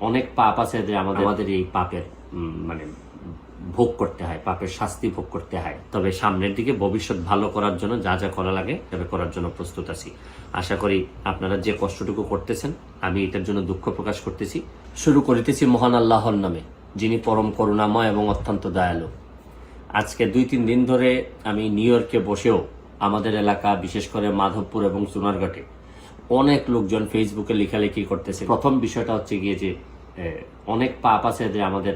অনেক পাপ আছে যে আমাদের এই পাপের মানে ভোগ করতে হয়, পাপের শাস্তি ভোগ করতে হয়। তবে সামনের দিকে ভবিষ্যৎ ভালো করার জন্য যা যা করা লাগে তবে করার জন্য প্রস্তুত আছি। আশা করি আপনারা যে কষ্টটুকু করতেছেন আমি এটার জন্য দুঃখ প্রকাশ করতেছি। শুরু করিতেছি মহান আল্লাহর নামে, যিনি পরম করুণাময় এবং অত্যন্ত দয়ালু। আজকে 2-3 দিন ধরে আমি নিউ ইয়র্কে বসেও আমাদের এলাকা, বিশেষ করে মাধবপুর এবং সোনারঘাটে অনেক লোকজন ফেসবুকে লেখালেখি করতেছে। প্রথম বিষয়টা হচ্ছে গিয়ে যে অনেক পাপ আছে যে আমাদের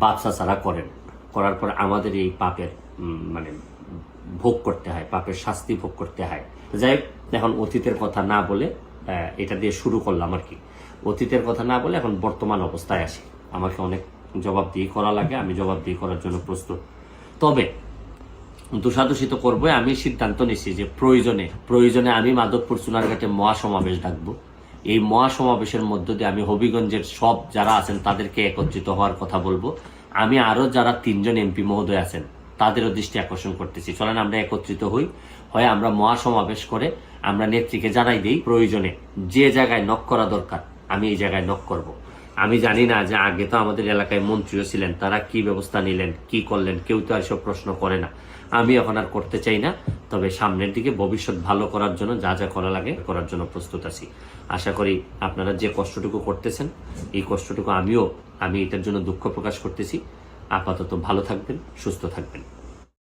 বাপ চাচারা করার পর আমাদের এই পাপের মানে ভোগ করতে হয়, পাপের শাস্তি ভোগ করতে হয়। যাই হোক, এখন অতীতের কথা না বলে এটা দিয়ে শুরু করলাম আর কি। অতীতের কথা না বলে এখন বর্তমান অবস্থায় আসি। আমাকে অনেক জবাবদিহি করা লাগে, আমি জবাবদিহি করার জন্য প্রস্তুত। তবে দোষাদোষিত করবো, আমি সিদ্ধান্ত নিচ্ছি যে প্রয়োজনে আমি মাধবপুর সোনারঘাটে মহাসমাবেশ ডাকবো। এই মহাসমাবেশের মধ্য দিয়ে আমি হবিগঞ্জের সব যারা আছেন তাদেরকে একত্রিত হওয়ার কথা বলবো। আমি আরো যারা 3 জন এমপি মহোদয় আছেন তাদেরও দৃষ্টি আকর্ষণ করতেছি। চলেন আমরা একত্রিত হই, হয় আমরা মহাসমাবেশ করে আমরা নেত্রীকে জানাই দিই, প্রয়োজনে যে জায়গায় নক করা দরকার আমি এই জায়গায় নক করব। আমি জানি না যে আগে তো আমাদের এলাকায় মন্ত্রীও ছিলেন, তারা কি ব্যবস্থা নিলেন, কি করলেন, কেউ তো আর সব প্রশ্ন করে না। আমি এখন আর করতে চাই না। তবে সামনের দিকে ভবিষ্যৎ ভালো করার জন্য যা যা করা লাগে করার জন্য প্রস্তুত আছি। আশা করি আপনারা যে কষ্টটুকু করতেছেন এই কষ্টটুকু আমি এটার জন্য দুঃখ প্রকাশ করতেছি। আপাতত ভালো থাকবেন, সুস্থ থাকবেন।